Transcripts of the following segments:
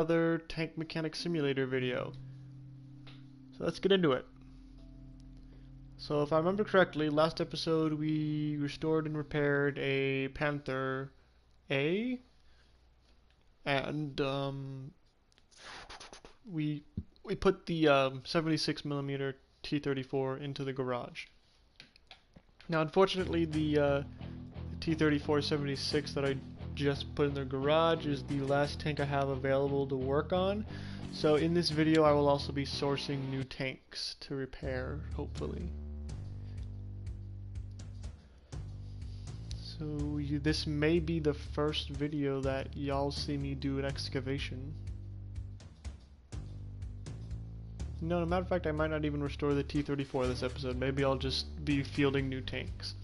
Another tank mechanic simulator video. So let's get into it. So if I remember correctly, last episode we restored and repaired a Panther A, and we put the 76mm T-34 into the garage. Now unfortunately the T-34-76 that I just put in the garage is the last tank I have available to work on. So in this video I will also be sourcing new tanks to repair, hopefully. So this may be the first video that y'all see me do an excavation. No, as a matter of fact, I might not even restore the T-34 this episode. Maybe I'll just be fielding new tanks.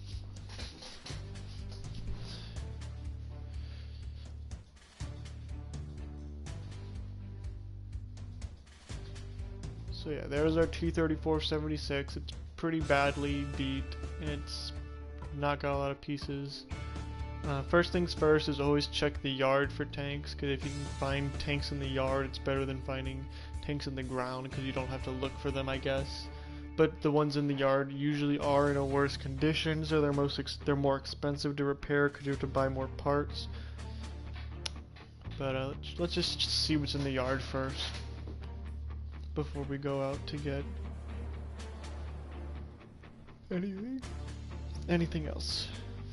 So yeah, there's our T-34-76. It's pretty badly beat, and it's not got a lot of pieces. First things first is always check the yard for tanks, because if you can find tanks in the yard, it's better than finding tanks in the ground, because you don't have to look for them, I guess. But the ones in the yard usually are in a worse condition, so they're more expensive to repair because you have to buy more parts. But let's just see what's in the yard first before we go out to get anything else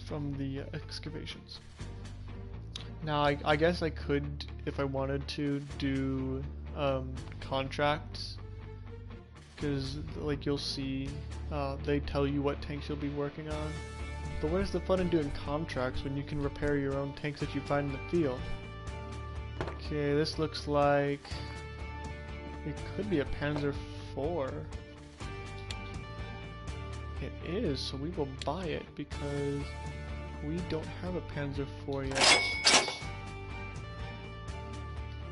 from the excavations. Now I guess I could, if I wanted to, do contracts, because like you'll see they tell you what tanks you'll be working on. But what is the fun in doing contracts when you can repair your own tanks that you find in the field? Okay, this looks like it could be a Panzer IV. It is, so we will buy it because we don't have a Panzer IV yet.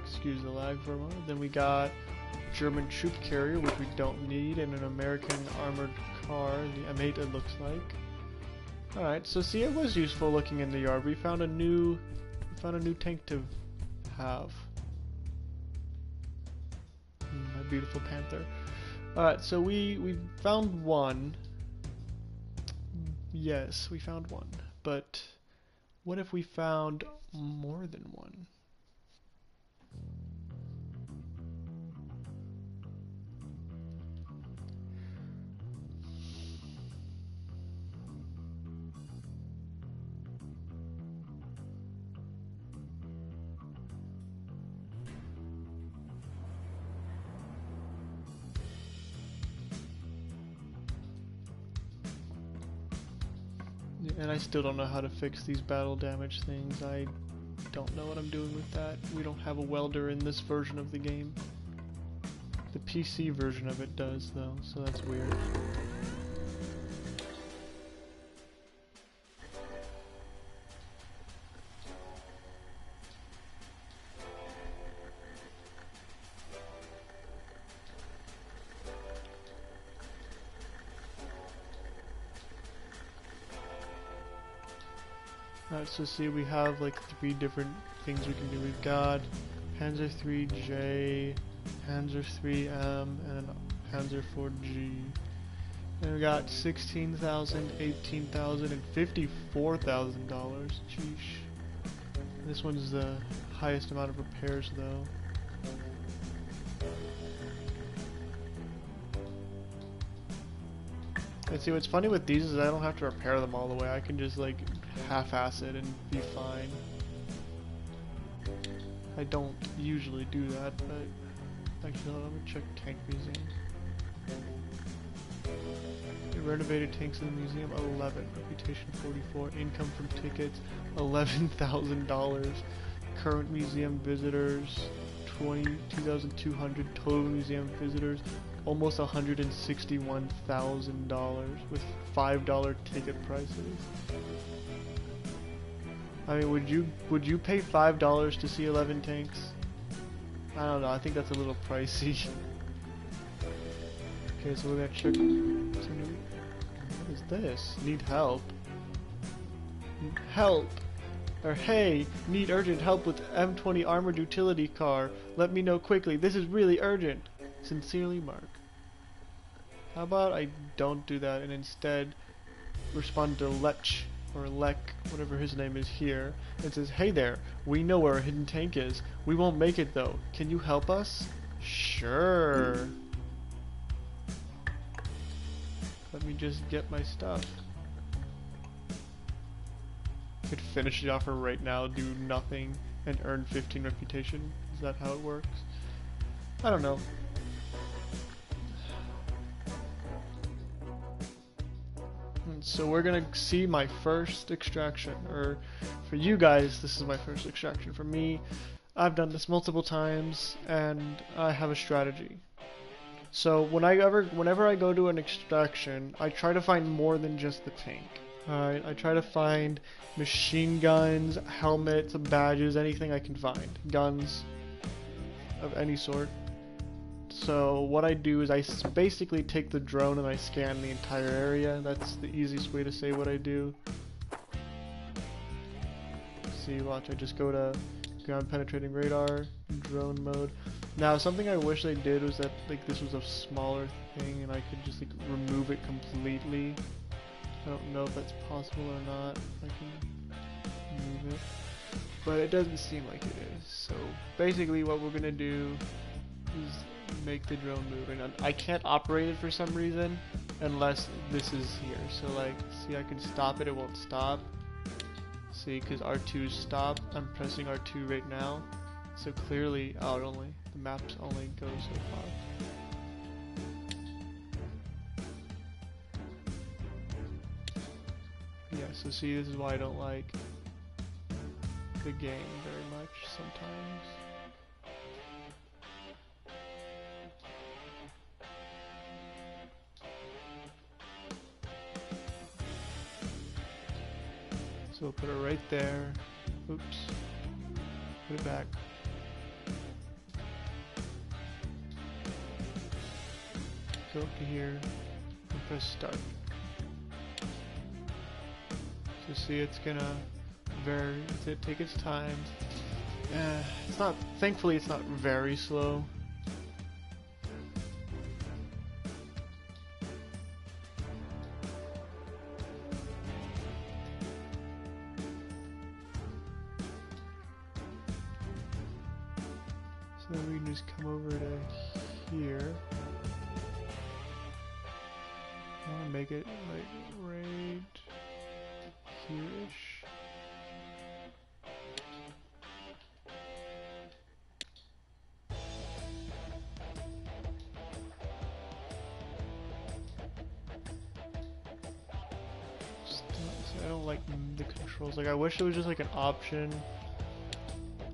Excuse the lag for a moment. Then we got German troop carrier, which we don't need, and an American armored car, the M8 it looks like. Alright, so see, it was useful looking in the yard. We found a new tank to have. My beautiful Panther. Alright, so we found one. Yes, we found one. But what if we found more than one? And I still don't know how to fix these battle damage things. I don't know what I'm doing with that. We don't have a welder in this version of the game. The PC version of it does though, so that's weird. Alright, so see, we have like 3 different things we can do. We've got Panzer IIIJ, Panzer IIIM, and Panzer IVG. And we got $16,000, $18,000, and $54,000. Sheesh. This one's the highest amount of repairs though. And see, what's funny with these is I don't have to repair them all the way. I can just like half-ass it and be fine. I don't usually do that, but actually, let me check tank museum. Renovated tanks in the museum, 11. Reputation, 44. Income from tickets, $11,000. Current museum visitors, 22,200. Total museum visitors, almost $161,000 with $5 ticket prices. I mean, would you pay $5 to see 11 tanks? I don't know. I think that's a little pricey. Okay, so we're gonna check. What is this? Need help. Help! Or hey, need urgent help with M20 armored utility car. Let me know quickly. This is really urgent. Sincerely, Mark. How about I don't do that and instead respond to Lech or Lek, whatever his name is here, and says, hey there, we know where a hidden tank is. We won't make it though. Can you help us? Sure. Let me just get my stuff. Could finish the offer right now, do nothing, and earn 15 reputation. Is that how it works? I don't know. So we're gonna see my first extraction, or for you guys, this is my first extraction. For me, I've done this multiple times, and I have a strategy. So whenever I go to an extraction, I try to find more than just the tank. Alright, I try to find machine guns, helmets, badges, anything I can find. Guns of any sort. So what I do is I basically take the drone and I scan the entire area. That's the easiest way to say what I do. See, watch, I just go to ground penetrating radar, drone mode. Now something I wish they did was that like this was a smaller thing and I could just like remove it completely. I don't know if that's possible or not. I can move it, but it doesn't seem like it is. So basically what we're gonna do is make the drone move, and I can't operate it for some reason unless this is here. So like, see, I can stop it, it won't stop. See, because R2 is stop. I'm pressing R2 right now, so clearly, oh, the maps only go so far. Yeah, so see, this is why I don't like the game very much sometimes. So we'll put it right there. Oops. Put it back. Go up to here and press start. So see, it's gonna take its time. It's not, thankfully it's not very slow. So we can just come over to here. I want to make it like right here-ish. I don't like the controls. Like, I wish there was just like an option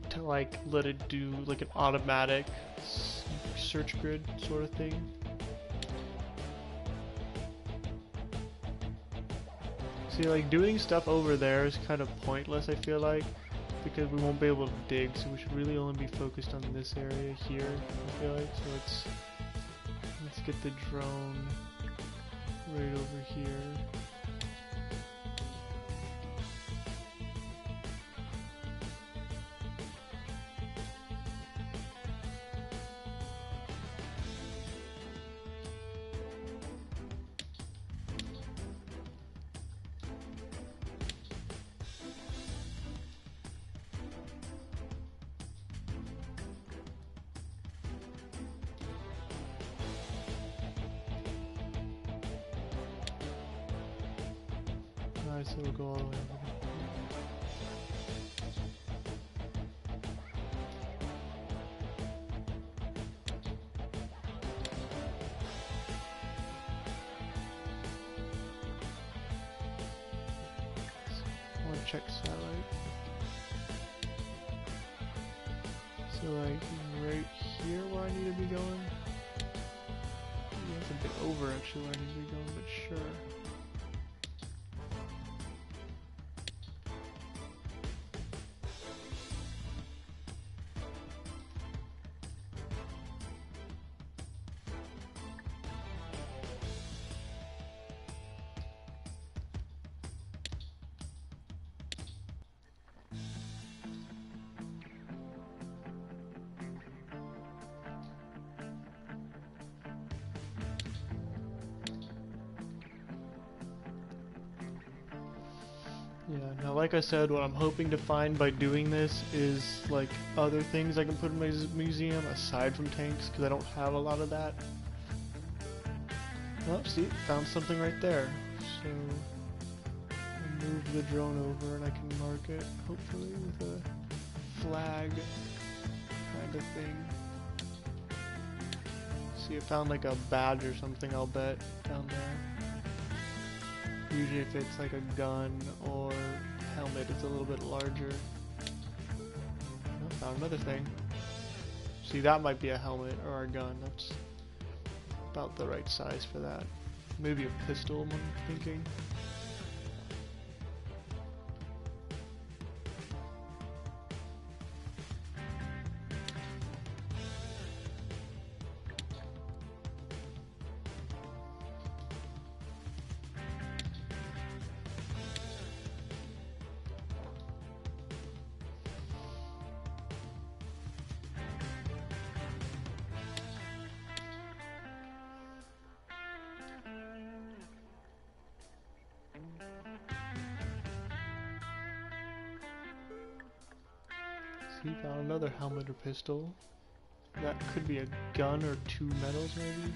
to like let it do like an automatic search grid sort of thing. See, like doing stuff over there is kind of pointless, I feel like, because we won't be able to dig, so we should really only be focused on this area here, I feel like. So let's get the drone right over here. So we'll go all the way over there. I want to check satellite. So like right here where I need to be going? Yeah, it's a bit over actually where I need to be going, but sure. Yeah, now like I said, what I'm hoping to find by doing this is like other things I can put in my museum aside from tanks, because I don't have a lot of that. Oh, see, found something right there. So I'll move the drone over and I can mark it, hopefully with a flag kind of thing. See, it found like a badge or something, I'll bet, down there. Usually if it's like a gun or helmet, it's a little bit larger. Oh, found another thing. See, that might be a helmet or a gun. That's about the right size for that. Maybe a pistol, I'm thinking. See, found another helmet or pistol. That could be a gun or two medals, maybe.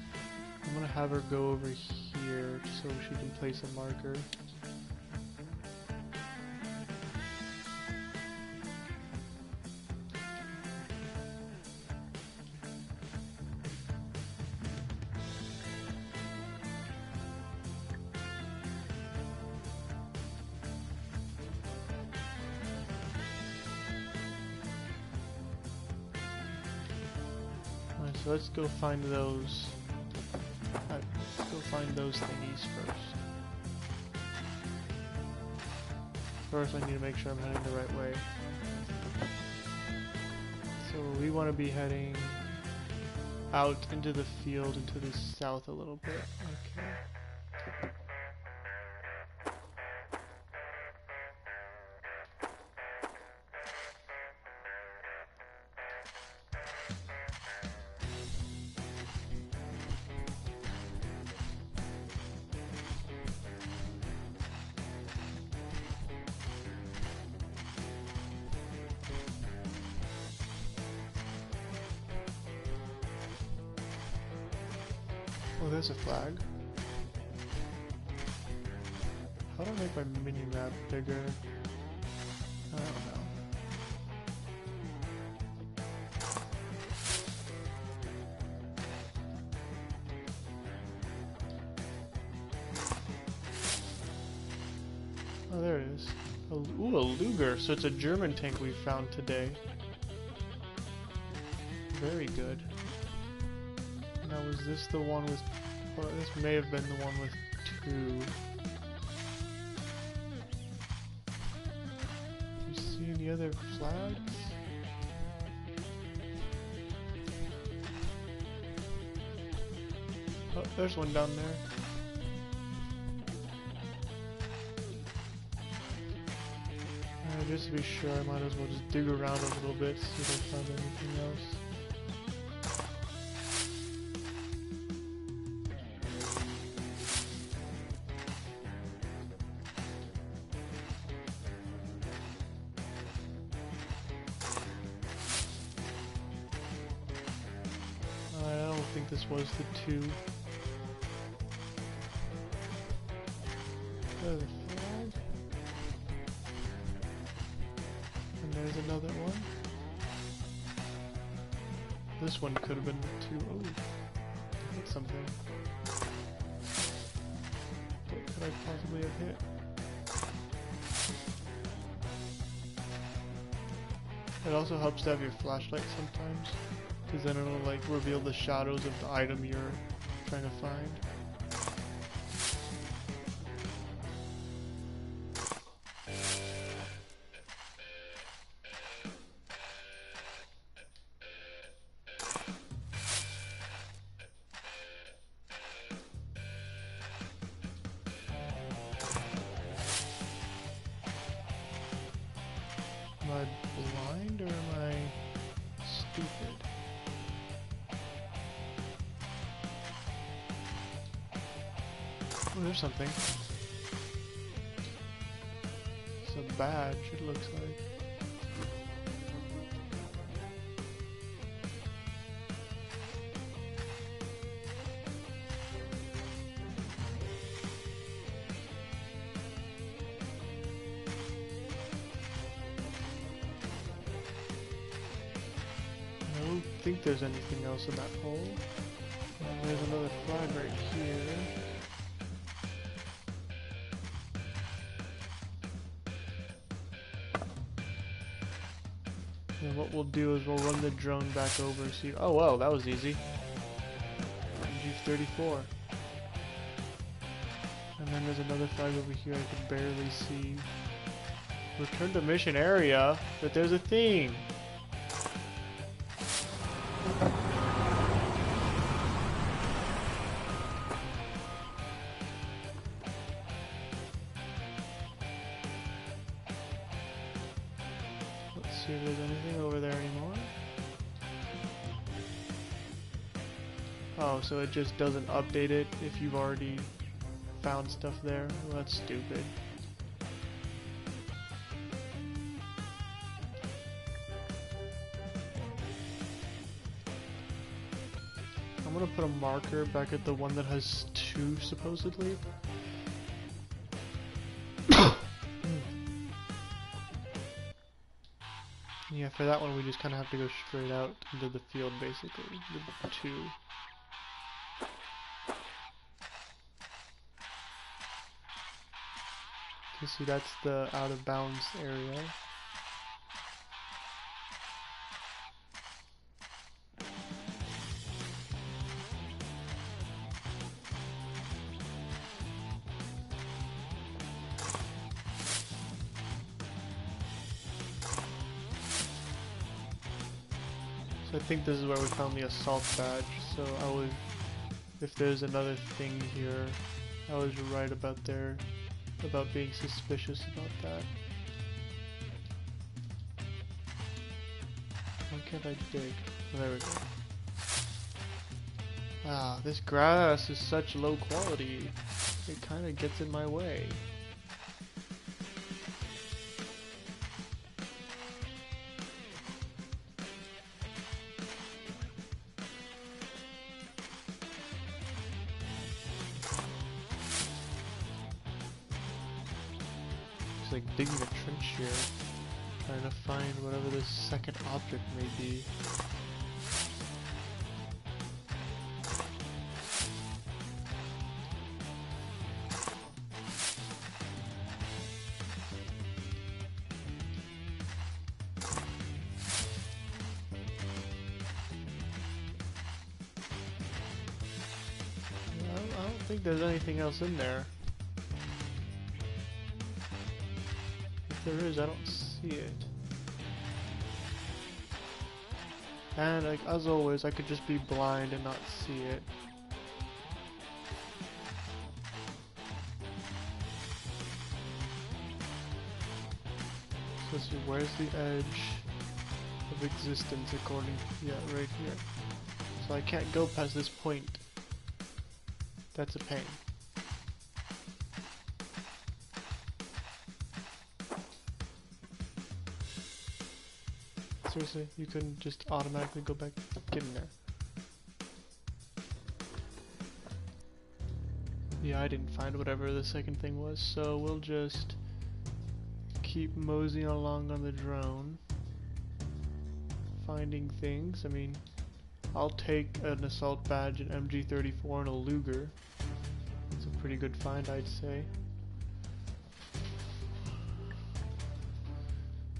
I'm gonna have her go over here so she can place a marker. So let's go find those. Let's go find those thingies first. First, I need to make sure I'm heading the right way. So we want to be heading out into the field, into the south a little bit. Okay. Oh, there's a flag. How do I make my mini-map bigger? I don't know. Oh, there it is. Ooh, a Luger. So it's a German tank we found today. Very good. Now, was this the one with... Well, this may have been the one with two. You see any other flags? Oh, there's one down there. Just to be sure, I might as well just dig around a little bit, see if I find anything else. I don't think this was the two. There's a flag. And there's another one. This one could have been the two. Oh, I hit something. What could I possibly have hit? It also helps to have your flashlight sometimes, because then it'll like reveal the shadows of the item you're trying to find. Am I blind or am I stupid? Oh, there's something. So badge, it looks like. I don't think there's anything else in that hole. There's another flag right here. And what we'll do is we'll run the drone back over and see. Oh wow, that was easy. MG34. And then there's another flag over here I can barely see. Return to mission area, but there's a thing. Let's see if there's anything over there anymore. Oh, so it just doesn't update it if you've already found stuff there? Well, that's stupid. I'm gonna put a marker back at the one that has 2, supposedly. Yeah, for that one we just kind of have to go straight out into the field, basically, with 2. You see, that's the out of bounds area. So I think this is where we found the assault badge, so I would, if there's another thing here, I was right about being suspicious about that. Why can't I dig? Oh, there we go. Ah, this grass is such low quality, it kind of gets in my way. Like digging a trench here, trying to find whatever this second object may be. I don't think there's anything else in there. If there is, I don't see it. And like, as always, I could just be blind and not see it. So let's see, where's the edge of existence according to, yeah, right here. So I can't go past this point. That's a pain. Seriously, you couldn't just automatically go back, get in there. Yeah, I didn't find whatever the second thing was, so we'll just keep moseying along on the drone, finding things. I mean, I'll take an assault badge, an MG34, and a Luger. It's a pretty good find, I'd say.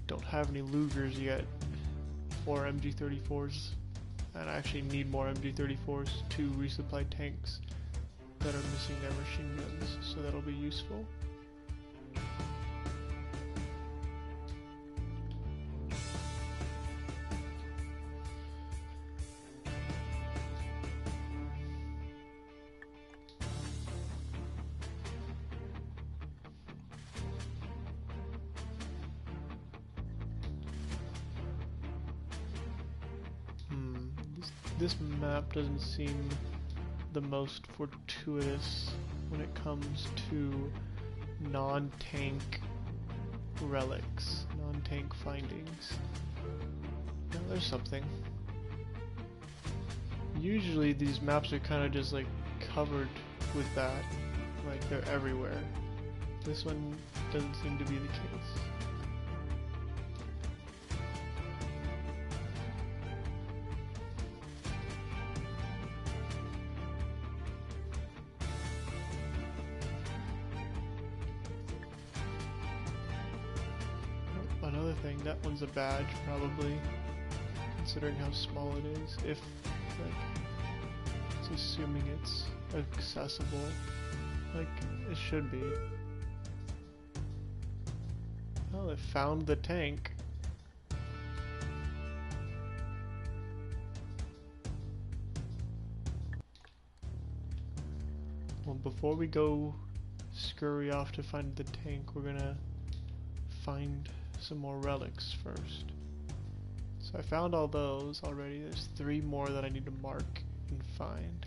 Don't have any Lugers yet. Or MG34s, and I actually need more MG34s to resupply tanks that are missing their machine guns, so that'll be useful. This map doesn't seem the most fortuitous when it comes to non-tank relics, non-tank findings. Now there's something. Usually these maps are kind of just like covered with that, like they're everywhere. This one doesn't seem to be the case. Oh, another thing, that one's a badge probably, considering how small it is. If like, it's assuming it's accessible, like it should be. Oh, they found the tank. Well, before we go scurry off to find the tank, we're gonna find some more relics first. So I found all those already. There's 3 more that I need to mark and find.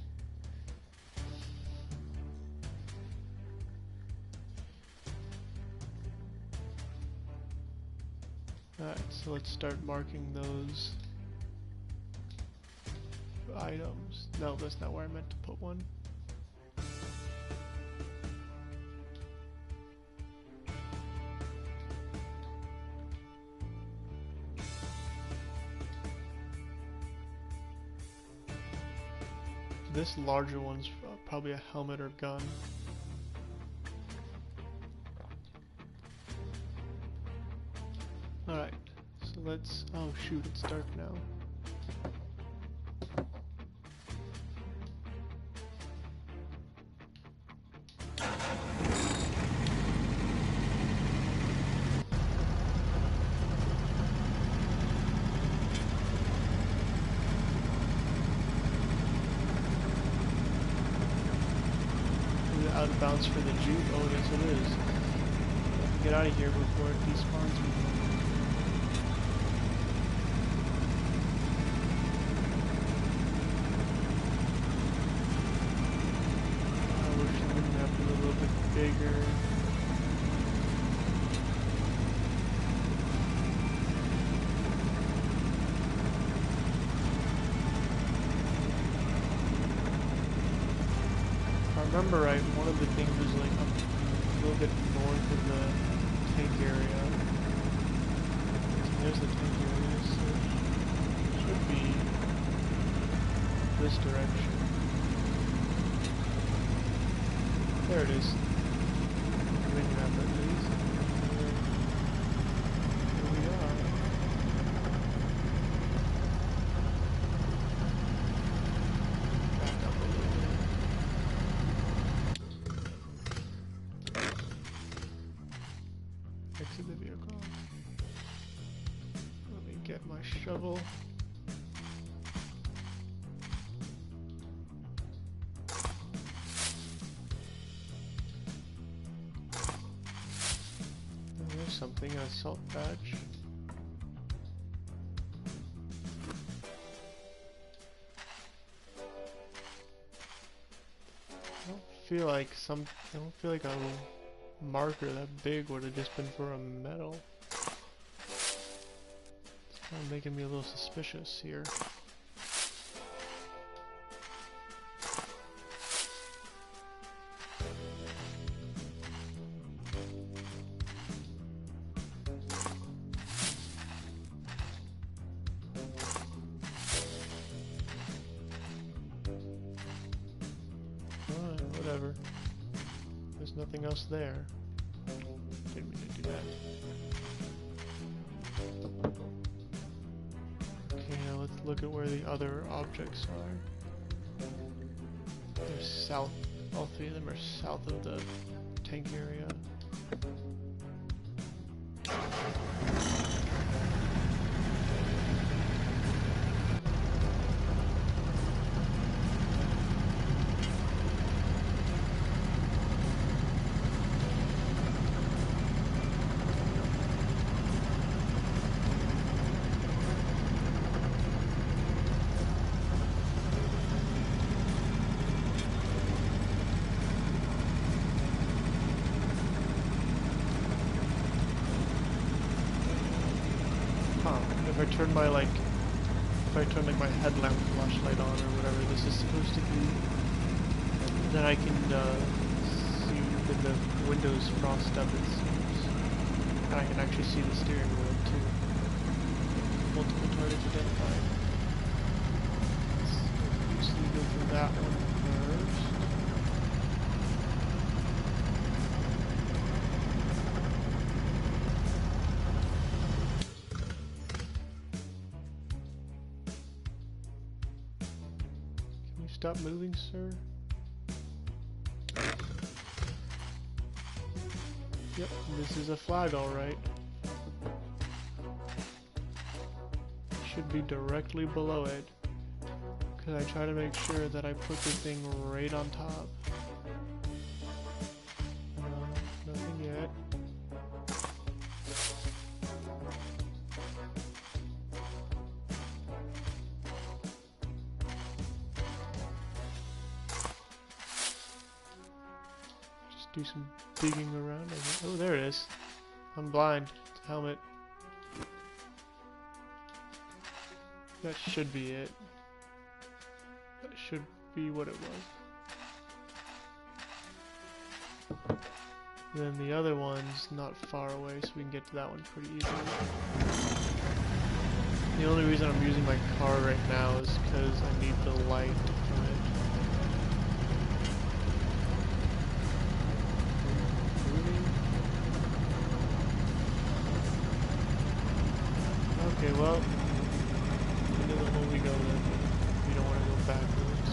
Alright, so let's start marking those items. No, that's not where I meant to put one. This larger one's probably a helmet or gun. Alright, so let's... oh shoot, it's dark now. Is it out of bounds for the Jeep? Oh yes it is. Get out of here before it despawns me. Bigger. If I remember right, one of the things was like up a little bit north of the tank area. So there's the tank area, so it should be this direction. There it is. Map at least. Here we are. Back up a little bit. Exit the vehicle. Let me get my shovel. Something, an assault badge. I don't feel like a marker that big would have just been for a medal. It's kind of making me a little suspicious here. Whatever. There's nothing else there. Didn't mean to do that. Okay, now let's look at where the other objects are. They're south. All 3 of them are south of the tank area. I turn my like my headlamp flashlight on or whatever this is supposed to be, then I can see in the Windows frost up it seems. And I can actually see the steering wheel too. Multiple targets identified. Let's usually go through that one first. Stop moving, sir. Yep, this is a flag, alright. Should be directly below it. Because I try to make sure that I put the thing right on top. No, nothing yet. Do some digging around. Oh, there it is. I'm blind. It's a helmet. That should be it. That should be what it was. Then the other one's not far away, so we can get to that one pretty easily. The only reason I'm using my car right now is because I need the light from it. Okay, well, into the hole we go then. We don't want to go backwards.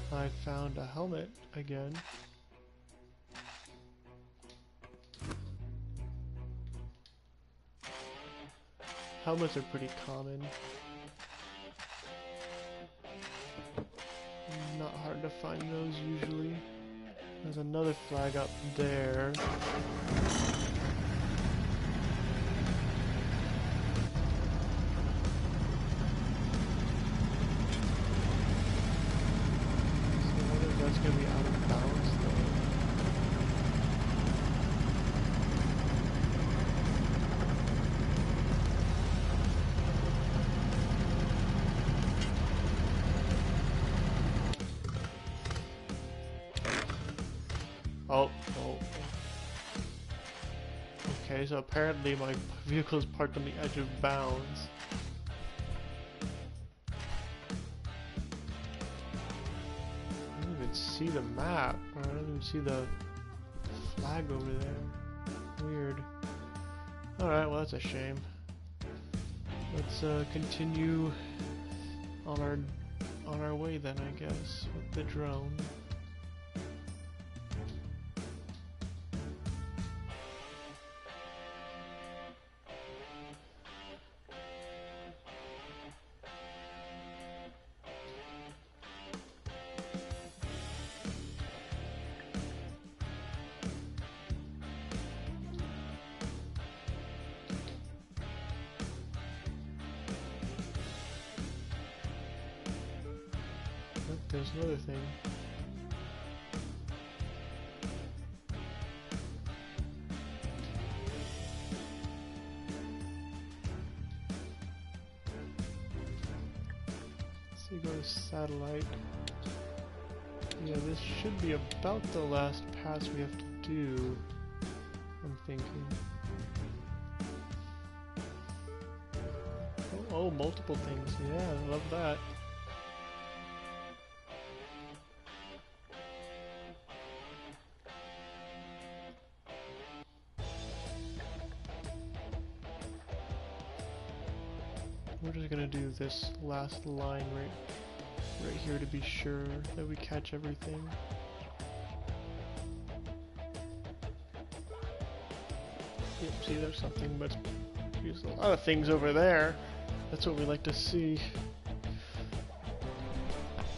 I found a helmet again. Helmets are pretty common. Not hard to find those usually. There's another flag up there. That's gonna be out of bounds though. Oh. Okay, so apparently my vehicle is parked on the edge of bounds. See the map, or I don't even see the flag over there. Weird. Alright, well that's a shame. Let's continue on our way then, I guess, with the drone. There's another thing. So you go to satellite. Yeah, this should be about the last pass we have to do, I'm thinking. Oh, multiple things. Yeah, I love that. We're just gonna do this last line right here to be sure that we catch everything. Yep, see there's something, but there's a lot of things over there. That's what we like to see.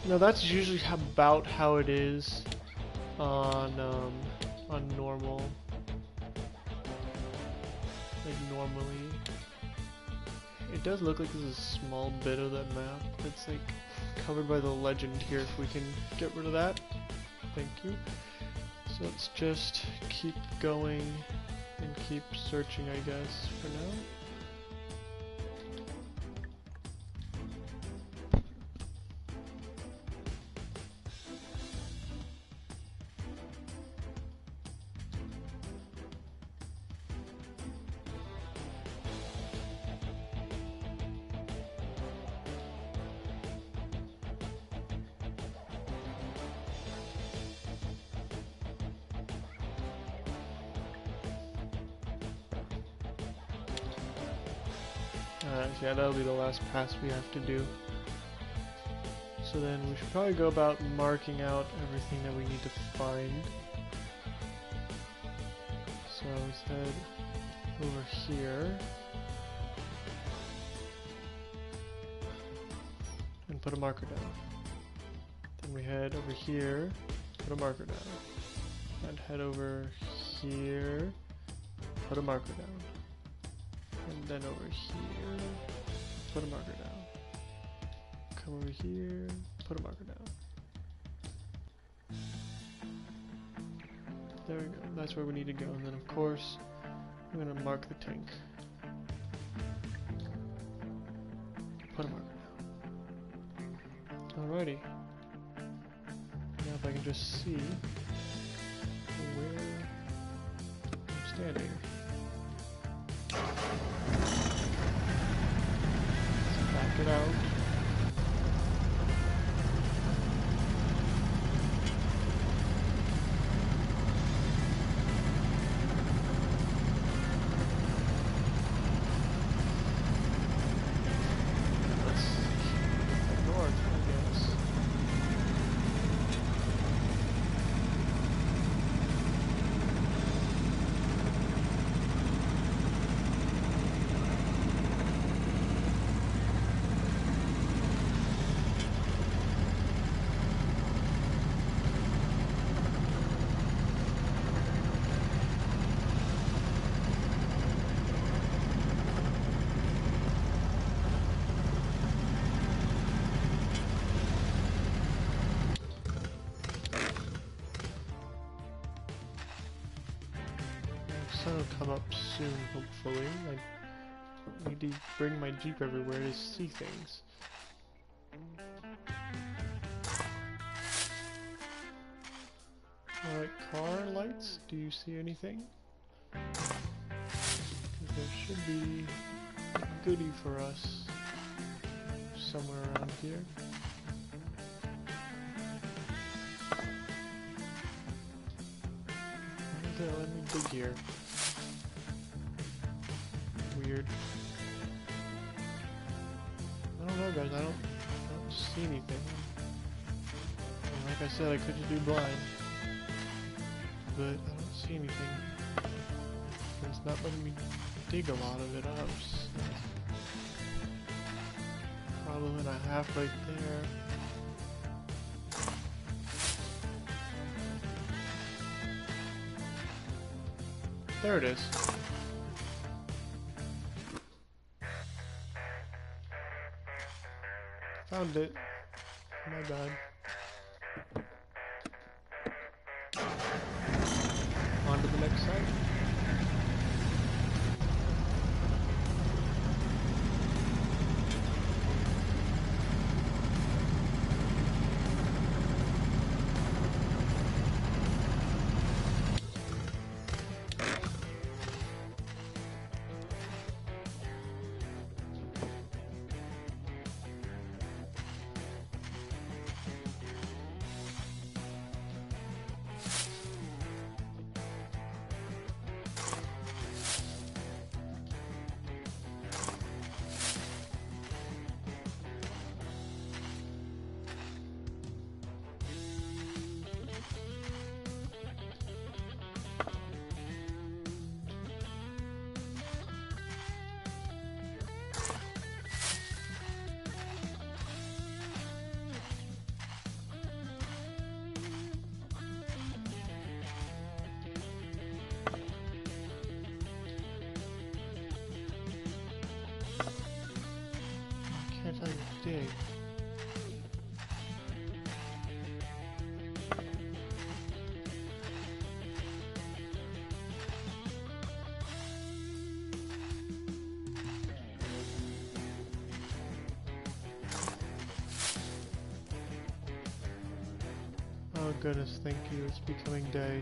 Now that's usually about how it is on normal, like normally. It does look like there's a small bit of that map that's like covered by the legend here. If we can get rid of that, thank you. So let's just keep going and keep searching, I guess, for now. Yeah, that'll be the last pass we have to do. So then we should probably go about marking out everything that we need to find. So let's head over here and put a marker down. Then we head over here, put a marker down. And head over here, put a marker down. And then over here, put a marker down. Come over here, put a marker down. There we go, that's where we need to go. And then of course, I'm gonna mark the tank. Put a marker down. Alrighty. Now if I can just see where I'm standing. Back it out. Let's head north, I guess. Sun will come up soon, hopefully. I need to bring my Jeep everywhere to see things. Alright, car lights, do you see anything? There should be a goodie for us somewhere around here. Let me dig here. Weird. I don't know, guys. I don't see anything. And like I said, I could just be blind, but I don't see anything. And it's not letting me dig a lot of it up. So probably not half right there. There it is. Found it. My bad. On to the next site. Oh goodness, thank you, it's becoming day.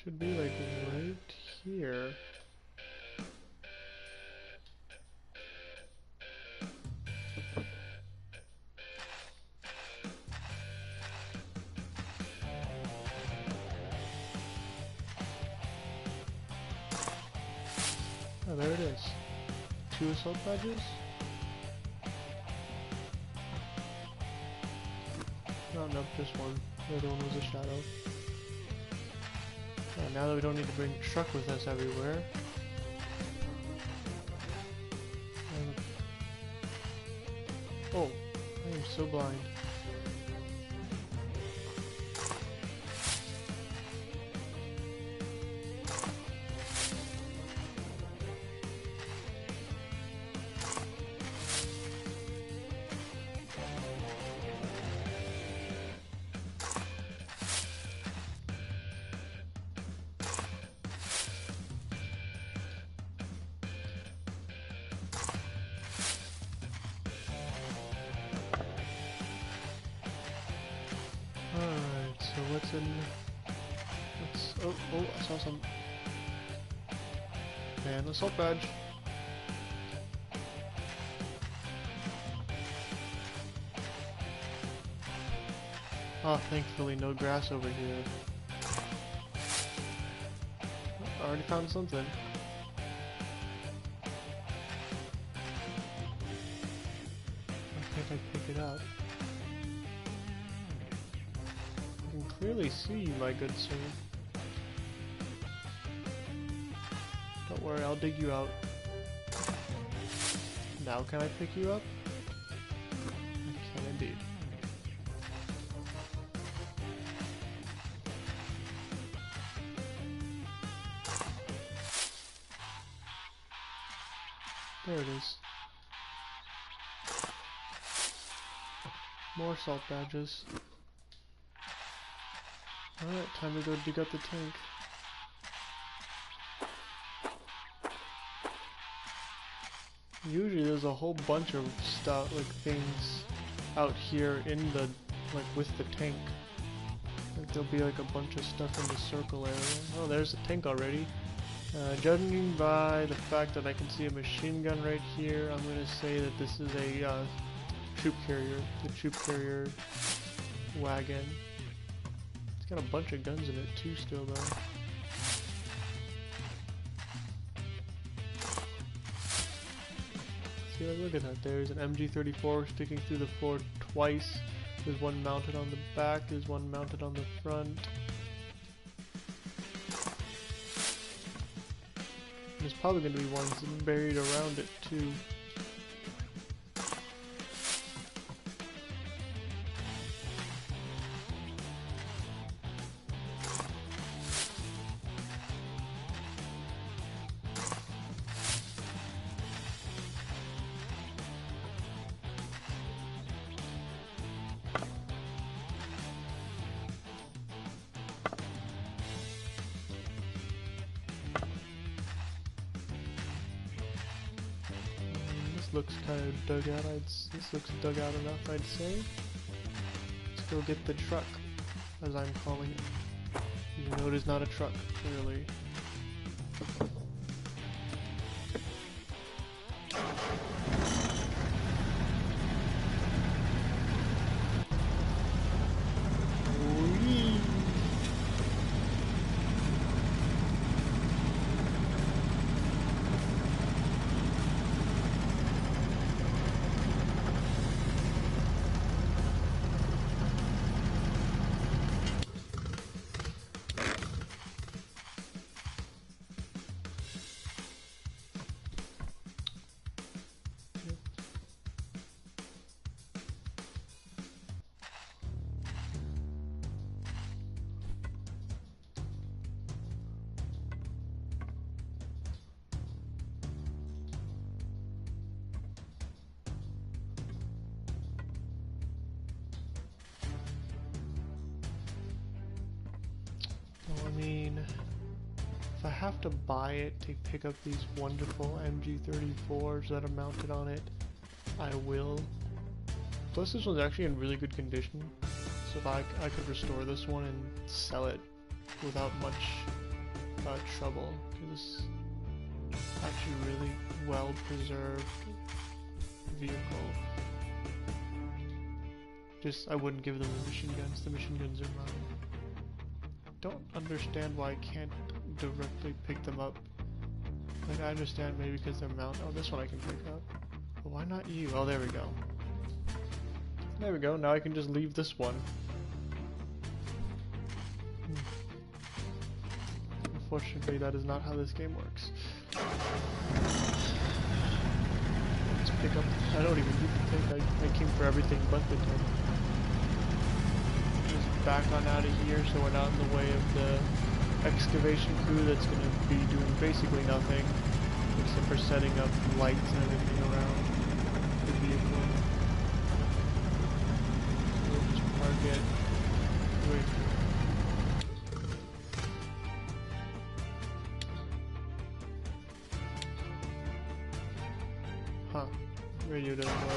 Should be like right here. Oh, there it is. 2 assault badges? Oh, nope, just one. The other one was a shadow. Now that we don't need to bring truck with us everywhere. Oh, I am so blind. Alright, so what's in... oh, I saw some... And assault badge. Oh, thankfully no grass over here. I already found something. Why can't I pick it up? Clearly see you, my good sir. Don't worry, I'll dig you out. Now can I pick you up? I can indeed. There it is. More salt badges. Alright, time to go dig up the tank. Usually there's a whole bunch of stuff, like things out here in the, like with the tank. Like there'll be like a bunch of stuff in the circle area. Oh, there's the tank already. Judging by the fact that I can see a machine gun right here, I'm gonna say that this is a troop carrier. The troop carrier wagon. Got a bunch of guns in it too still though. See, look at that. There's an MG34 sticking through the floor twice. There's one mounted on the back, there's one mounted on the front. There's probably going to be ones buried around it too. Looks kind of dug out. This looks dug out enough, I'd say. Let's go get the truck, as I'm calling it. Even though it is not a truck, clearly. Whee! if I have to buy it to pick up these wonderful MG34s that are mounted on it, I will. Plus this one's actually in really good condition, so if I could restore this one and sell it without much trouble, because it's actually really well preserved vehicle. Just I wouldn't give them the machine guns. The machine guns are mine. Don't understand why I can't directly pick them up. Like I understand maybe because they're mounted. Oh, this one I can pick up. But why not you? Oh, there we go. There we go. Now I can just leave this one. Unfortunately, that is not how this game works. Let's pick up. I don't even need the tank. I came for everything but the tank. Just back on out of here so we're not in the way of the excavation crew that's going to be doing basically nothing except for setting up lights and everything around the vehicle. So we'll just park it right here. Huh. Radio doesn't work.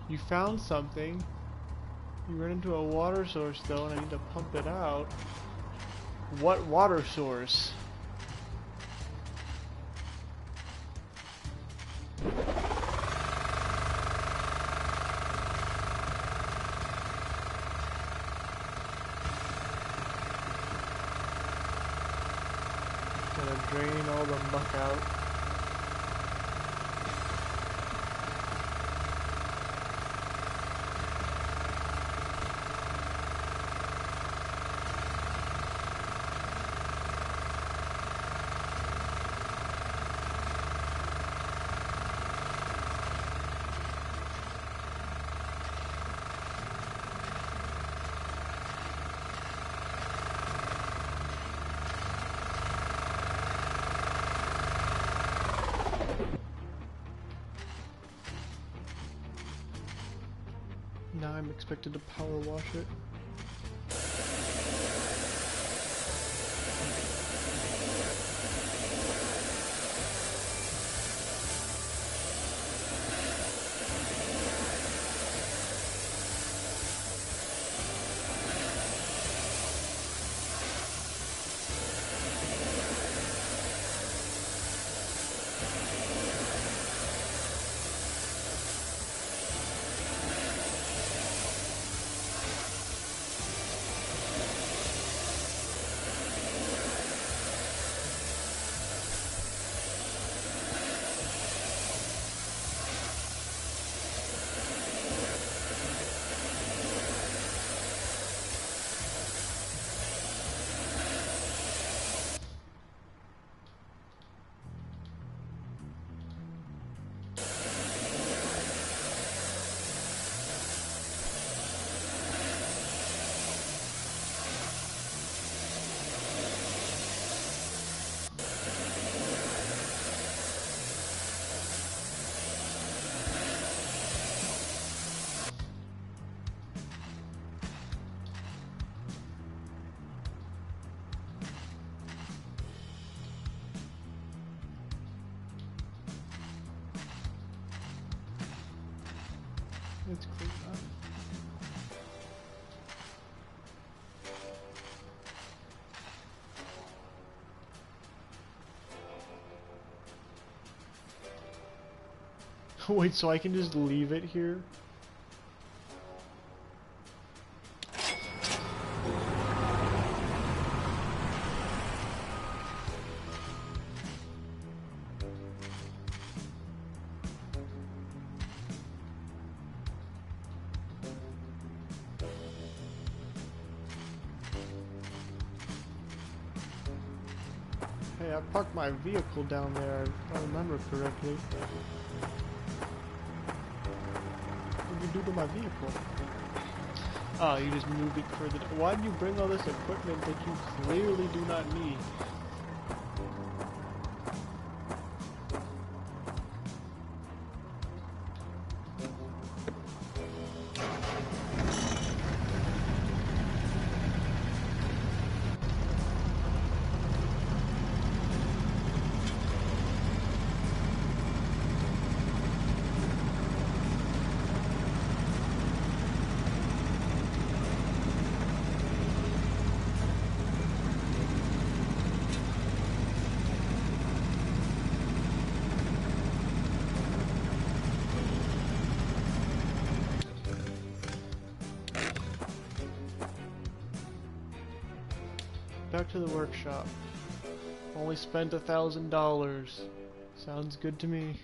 You found something. You ran into a water source though, and I need to pump it out. What water source? Gotta drain all the muck out. Now I'm expected to power wash it. It's clean up. Wait, so I can just leave it here? Hey, Yeah, I parked my vehicle down there, if I remember correctly. What did you do to my vehicle? Ah, you just moved it further. Why did you bring all this equipment that you clearly do not need? Back to the workshop. Only spent $1,000. Sounds good to me.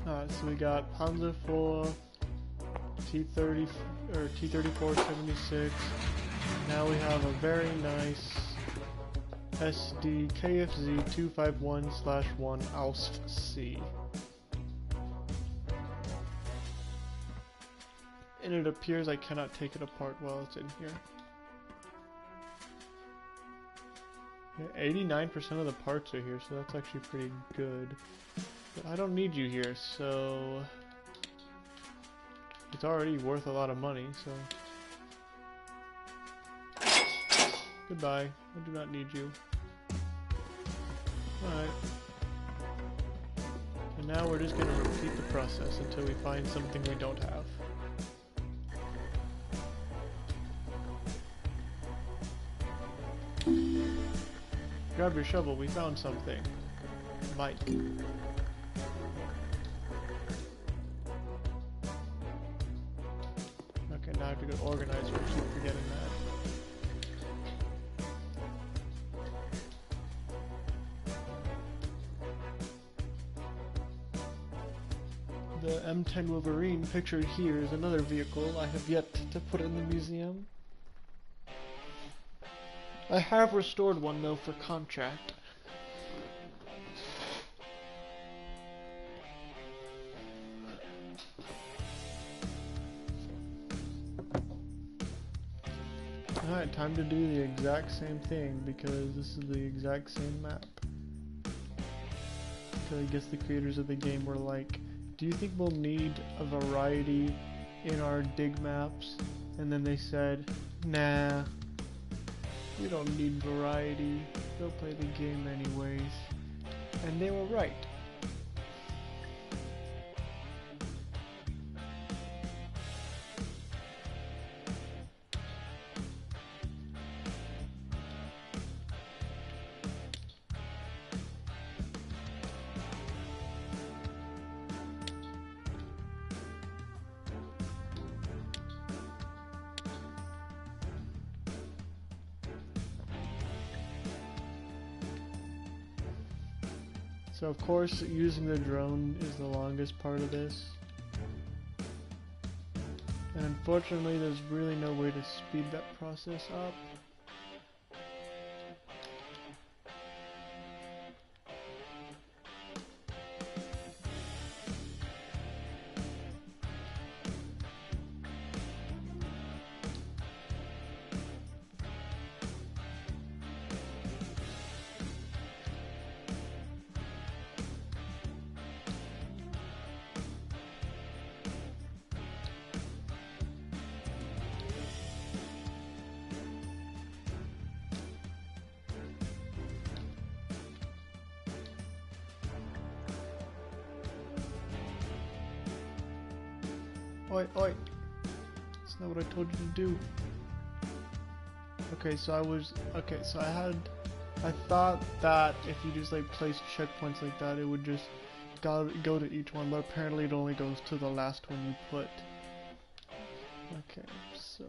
Alright, so we got Panzer IV, T30 or T3476. Now we have a very nice SdKfz 251/1 Ausf C. And it appears I cannot take it apart while it's in here. Yeah, 89% of the parts are here, so that's actually pretty good. But I don't need you here, so it's already worth a lot of money, so goodbye. I do not need you. Alright. And now we're just gonna repeat the process until we find something we don't have. Grab your shovel, we found something. Mike. Okay, now I have to go organize, I keep forgetting that. The M10 Wolverine pictured here is another vehicle I have yet to put in the museum. I have restored one though for contract. Alright, time to do the exact same thing because this is the exact same map. So I guess the creators of the game were like, do you think we'll need a variety in our dig maps? And then they said, nah, we don't need variety, they'll play the game anyways. And they were right. So of course, using the drone is the longest part of this. And unfortunately, there's really no way to speed that process up. Oi, oi. That's not what I told you to do. Okay, so I thought that if you just like place checkpoints like that, it would just go to each one, but apparently it only goes to the last one you put. Okay, so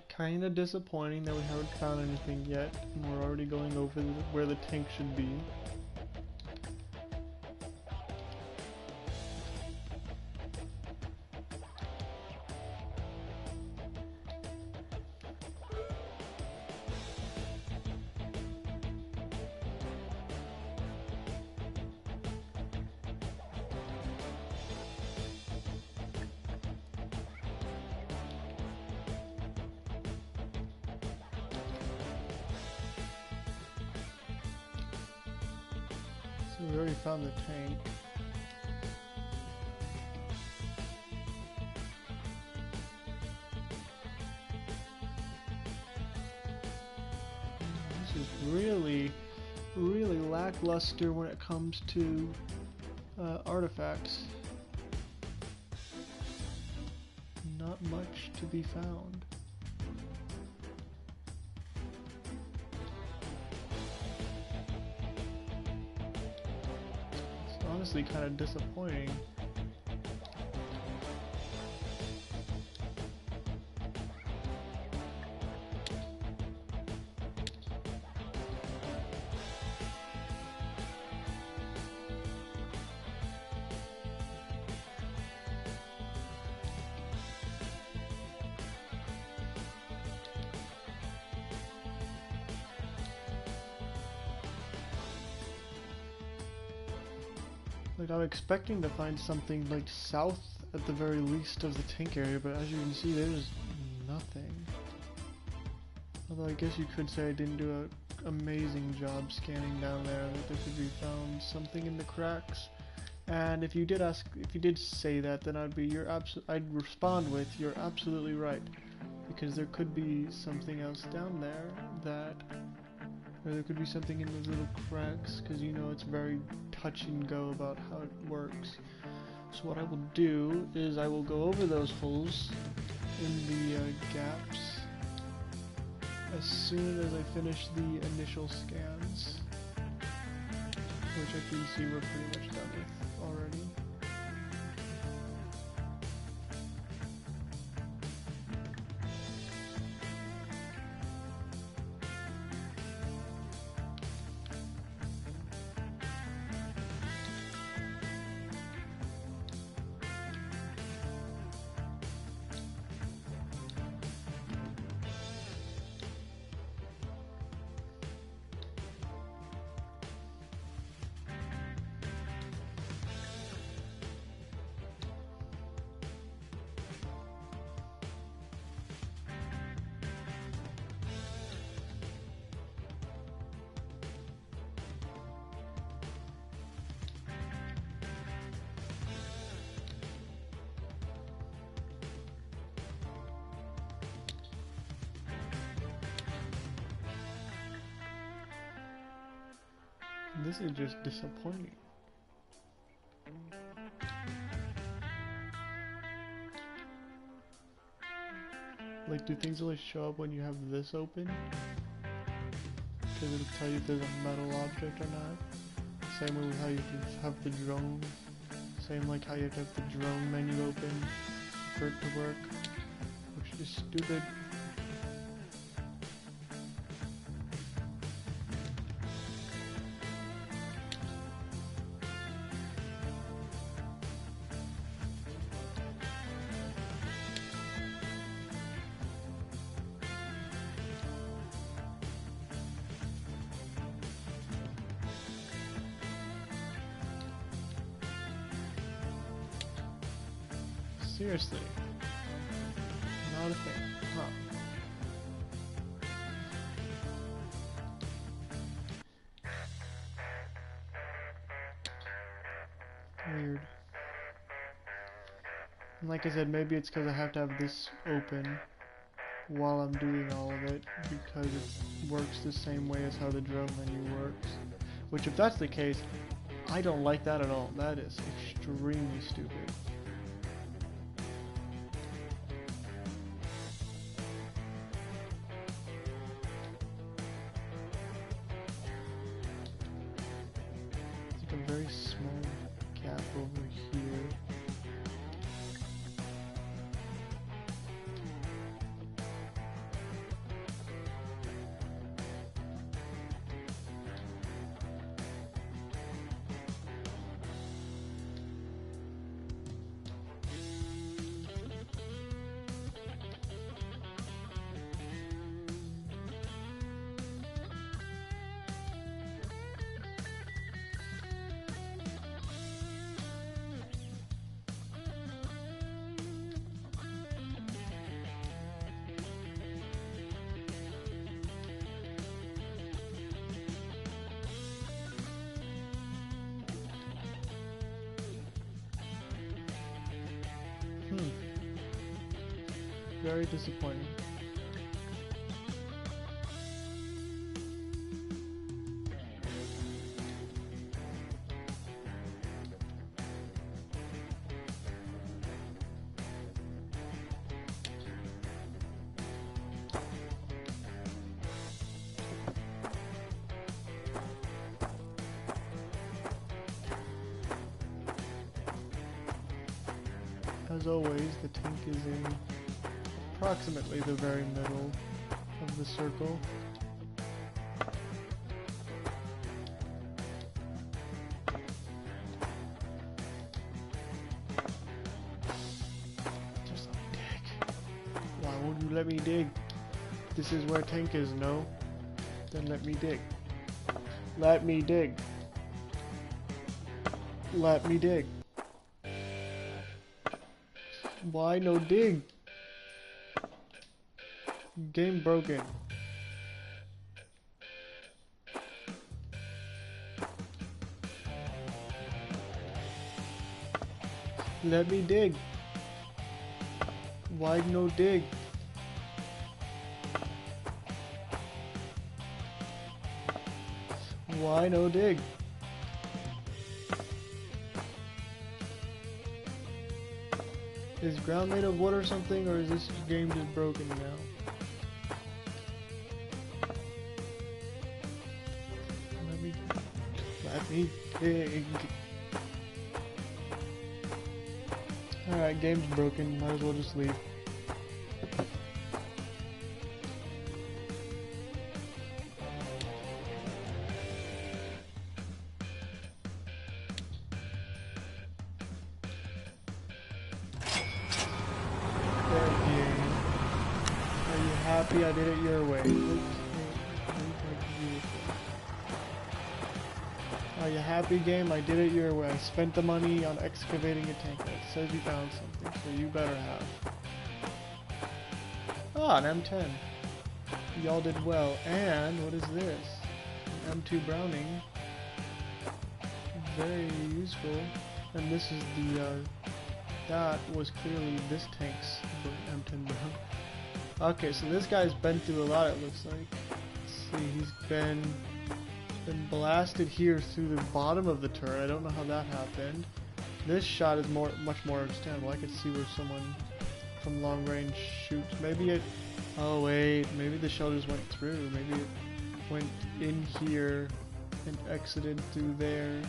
kinda disappointing that we haven't found anything yet, and we're already going over where the tank should be. So we already found the tank. This is really lackluster when it comes to artifacts. Not much to be found. It's honestly kind of disappointing. Like, I'm expecting to find something like south at the very least of the tank area, but as you can see, there's nothing. Although I guess you could say I didn't do an amazing job scanning down there, that there could be found something in the cracks. And if you did say that, then I'd respond with, you're absolutely right, because there could be something else down there or there could be something in those little cracks, because you know it's very touch and go about how it works. So what I will do is I will go over those holes in the gaps as soon as I finish the initial scans, which I can see we're pretty much done with already. This is just disappointing. Like, do things only show up when you have this open? Because it'll tell you if there's a metal object or not. Same way with how you have the drone. Same like how you have to have the drone menu open for it to work. Which is stupid. Seriously. Not a thing. Huh. Weird. And like I said, maybe it's because I have to have this open while I'm doing all of it, because it works the same way as how the drone menu works. Which, if that's the case, I don't like that at all. That is extremely stupid. very small gap over here. Very disappointing. As always, the tank is in approximately the very middle of the circle. Just dig. Why won't you let me dig? This is where tank is, no? Then let me dig. Let me dig. Let me dig. Why no dig? Game broken. Let me dig. Why no dig? Why no dig? Is ground made of wood or something, or is this game just broken now? Let me dig. Alright, game's broken, might as well just leave. Happy I did it your way. Are you happy, game? I did it your way. I spent the money on excavating a tank. It says you found something, so you better have. Ah, an M10. Y'all did well. And what is this? An M2 Browning. Very useful. And this is the that was clearly this tank's M10 Browning. Okay, so this guy's been through a lot, it looks like. Let's see, he's been blasted here through the bottom of the turret. I don't know how that happened. This shot is much more understandable. I could see where someone from long range shoots. Maybe it... Oh wait, maybe the shell just went through. Maybe it went in here and exited through there.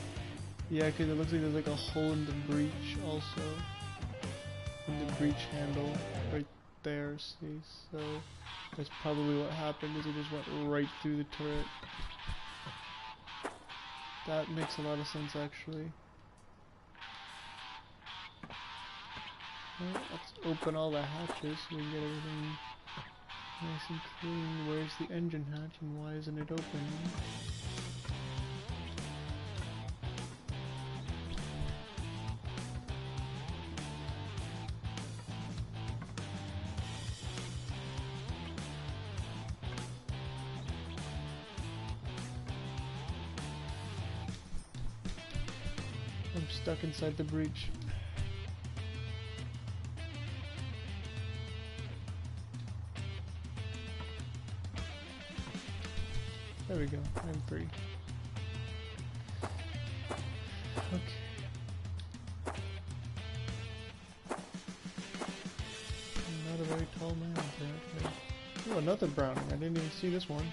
Yeah, because it looks like there's like a hole in the breach also. In the breach handle, right there, see, so that's probably what happened, is it just went right through the turret. That makes a lot of sense, actually. Well, let's open all the hatches so we can get everything nice and clean. Where's the engine hatch and why isn't it open? I'm stuck inside the breach. There we go, I'm free. Okay. I'm not a very tall man, apparently. Oh, another Browning. I didn't even see this one.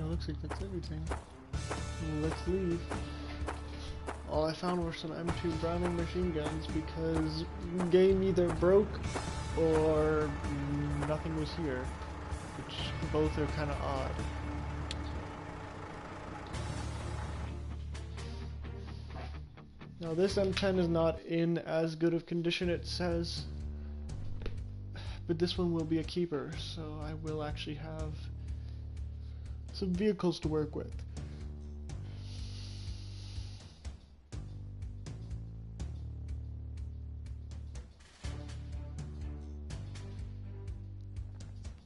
it looks like that's everything. Let's leave. All I found were some M2 Browning machine guns because the game either broke or nothing was here, which both are kind of odd. Now this M10 is not in as good of condition it says, but this one will be a keeper, so I will actually have some vehicles to work with.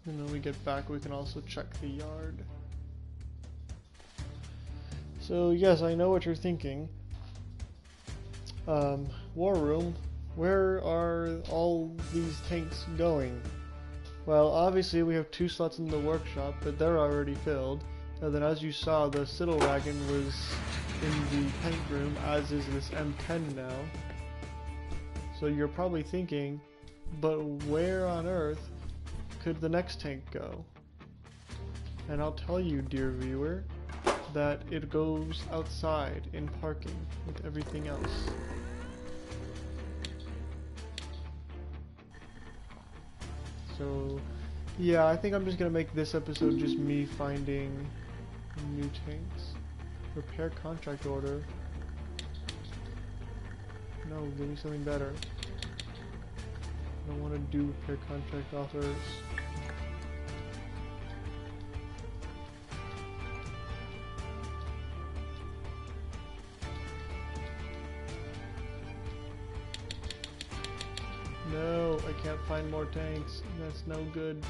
And when we get back, we can also check the yard. So yes, I know what you're thinking. War room, where are all these tanks going? Well, obviously we have 2 slots in the workshop, but they're already filled. And then as you saw, the Citadel wagon was in the tank room, as is this M10 now. So you're probably thinking, but where on earth could the next tank go? And I'll tell you, dear viewer, that it goes outside in parking with everything else. So yeah, I think I'm just gonna make this episode just me finding new tanks. Repair contract order. No, give me something better. I don't want to do repair contract offers. No, I can't find more tanks. That's no good.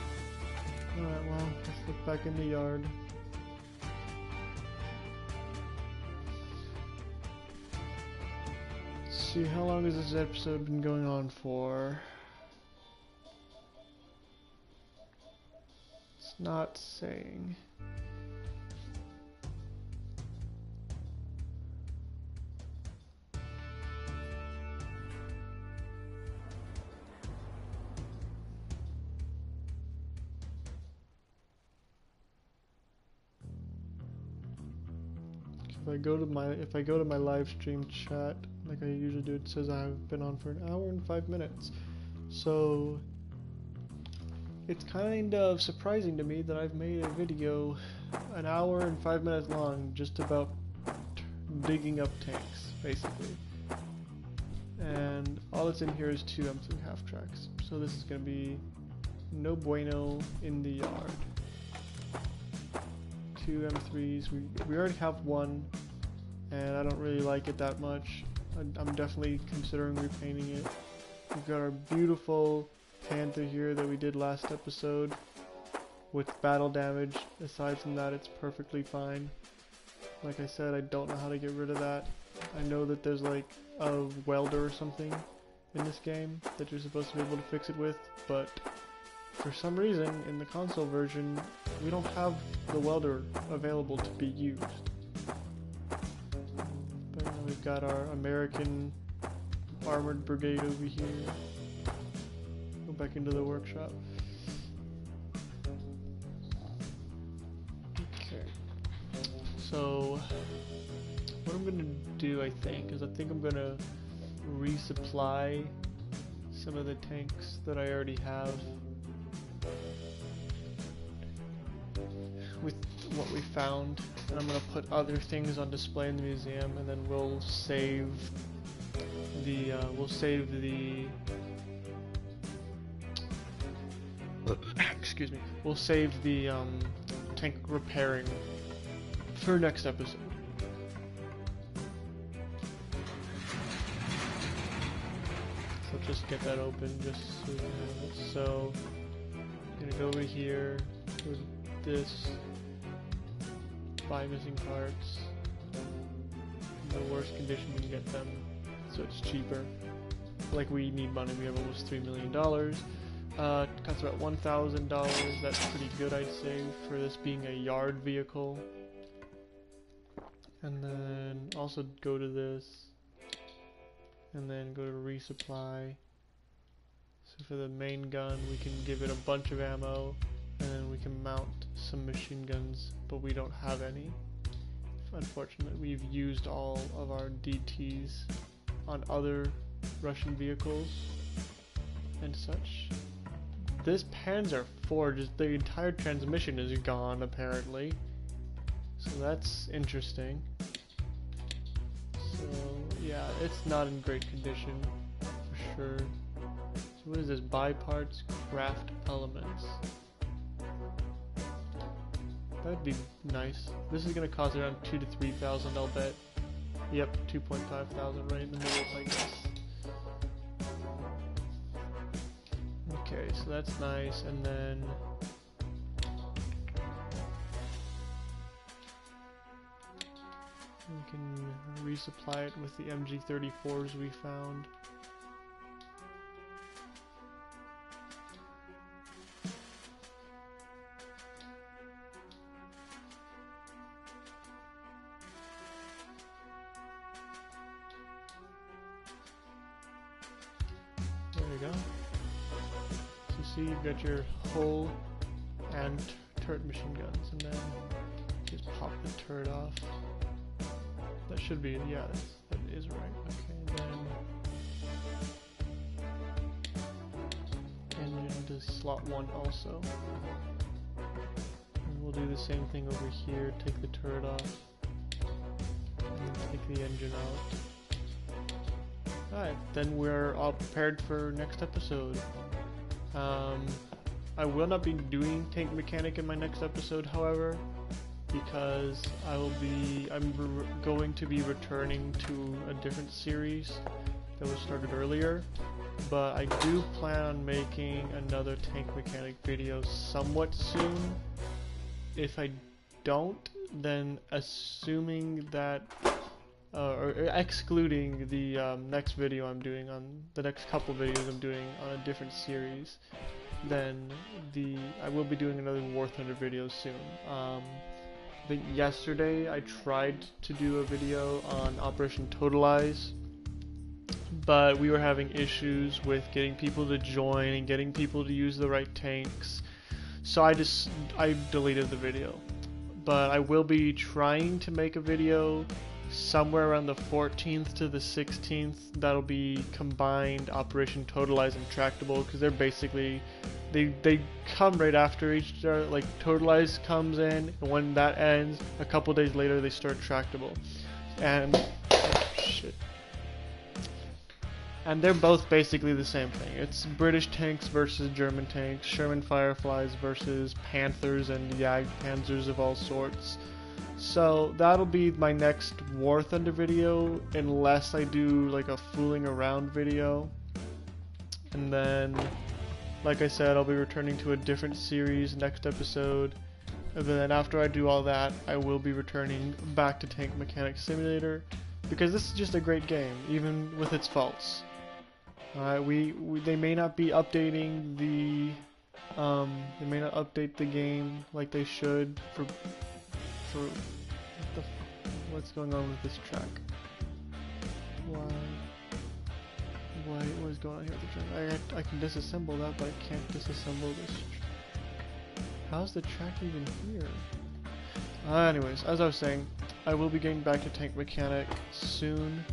Alright, well, let's look back in the yard. Let's see, how long has this episode been going on for? It's not saying. If I go to my live stream chat, like I usually do, it says I've been on for 1 hour and 5 minutes. So it's kind of surprising to me that I've made a video 1 hour and 5 minutes long just about digging up tanks, basically. And all that's in here is 2 M3 half tracks. So this is going to be no bueno in the yard. 2 M3s. We already have one, and I don't really like it that much. I'm definitely considering repainting it. We've got our beautiful Panther here that we did last episode with battle damage. Aside from that, it's perfectly fine. Like I said, I don't know how to get rid of that. I know that there's like a welder or something in this game that you're supposed to be able to fix it with, but for some reason in the console version we don't have the welder available to be used. But now we've got our American armored brigade over here. Go back into the workshop. Okay. So what I'm gonna do, I think I'm gonna resupply some of the tanks that I already have with what we found, and I'm gonna put other things on display in the museum, and then we'll save the excuse me, we'll save the tank repairing for next episode. So just get that open just so we can have it. So I'm gonna go over here with this, buy missing parts, in the worst condition we can get them, so it's cheaper. Like, we need money, we have almost $3 million. Costs about $1,000, that's pretty good, I'd say, for this being a yard vehicle. And then also go to this, and then go to resupply. So for the main gun, we can give it a bunch of ammo, And then we can mount some machine guns, but we don't have any. Unfortunately, we've used all of our DTs on other Russian vehicles and such. This Panzer IV, just the entire transmission is gone apparently. So that's interesting. So yeah, it's not in great condition for sure. So what is this? Buy parts, craft elements. That'd be nice. This is gonna cost around 2,000 to 3,000, I'll bet. Yep, 2,500 right in the middle, I guess. Okay, so that's nice, and then we can resupply it with the MG34s we found. There you go. So see, you've got your hull and turret machine guns, and then just pop the turret off. That should be, yeah, that is right. Okay, then engine to slot 1 also. And we'll do the same thing over here, take the turret off, and then take the engine out. Alright, then we're all prepared for next episode. I will not be doing tank mechanic in my next episode, however, because I'm going to be returning to a different series that was started earlier, but I do plan on making another tank mechanic video somewhat soon. If I don't, then assuming that, or excluding the next video I'm doing on, the next couple videos I'm doing on a different series, then I will be doing another War Thunder video soon. I think yesterday I tried to do a video on Operation Totalize, but we were having issues with getting people to join and getting people to use the right tanks, so I deleted the video. But I will be trying to make a video somewhere around the 14th to the 16th that'll be combined Operation Totalize and Tractable, because they're basically they come right after each other. Like Totalize comes in, and when that ends, a couple days later they start Tractable, and oh, shit. And they're both basically the same thing. It's British tanks versus German tanks, Sherman Fireflies versus Panthers and Jagdpanzers of all sorts. So that'll be my next War Thunder video, unless I do like a fooling around video. And then, like I said, I'll be returning to a different series next episode. And then after I do all that, I will be returning back to Tank Mechanic Simulator, because this is just a great game, even with its faults. They may not be updating the they may not update the game like they should for what's going on with this track? What is going on here with the track? I can disassemble that, but I can't disassemble this. How's the track even here? Anyways, as I was saying, I will be getting back to Tank Mechanic soon,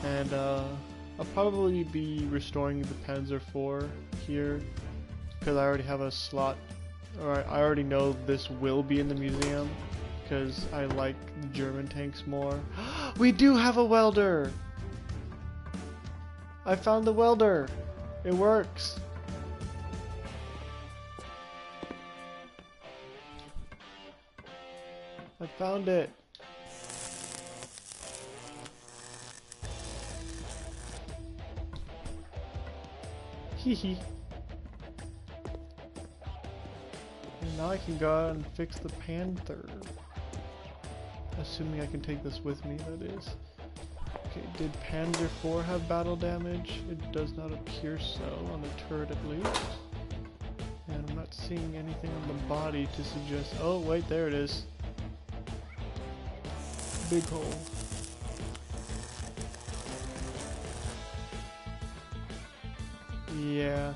and I'll probably be restoring the Panzer IV here, because I already have a slot, or I already know this will be in the museum, because I like the German tanks more. We do have a welder! I found the welder! It works! I found it! Hehe. And now I can go out and fix the Panther. Assuming I can take this with me, that is. Okay, did Panzer IV have battle damage? It does not appear so, on the turret at least. And I'm not seeing anything on the body to suggest... Oh, wait, there it is. Big hole. Yeah,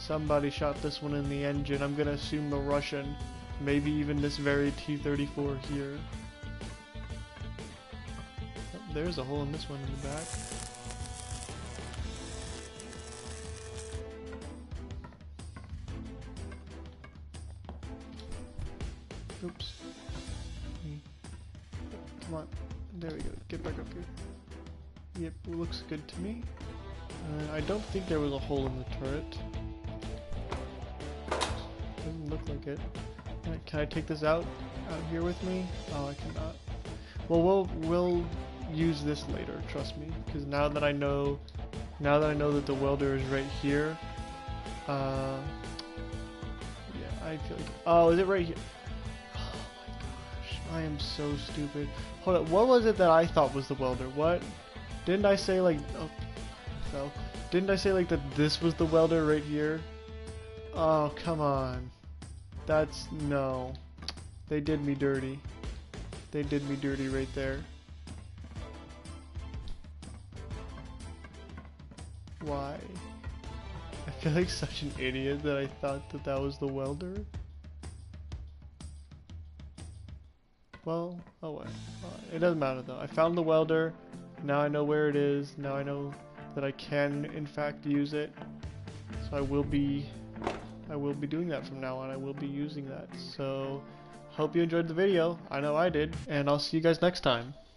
Somebody shot this one in the engine. I'm gonna assume the Russian. Maybe even this very T-34 here. Oh, there's a hole in this one in the back. Oops. Come on. There we go. Get back up here. Yep, looks good to me. I don't think there was a hole in the turret. Doesn't look like it. Can I take this out here with me? Oh, I cannot. Well, we'll use this later. Trust me, because now that I know that the welder is right here. Yeah, I feel like. Oh, is it right here? Oh my gosh, I am so stupid. Hold up, what was it that I thought was the welder? What? Didn't I say like? Oh, I fell. Didn't I say like that this was the welder right here? Oh, come on. That's, no. They did me dirty. They did me dirty right there. Why? I feel like such an idiot that I thought that that was the welder. Well, oh well. It doesn't matter though. I found the welder. Now I know where it is. Now I know that I can in fact use it. So I will be doing that from now on. I will be using that. So hope you enjoyed the video. I know I did. And I'll see you guys next time.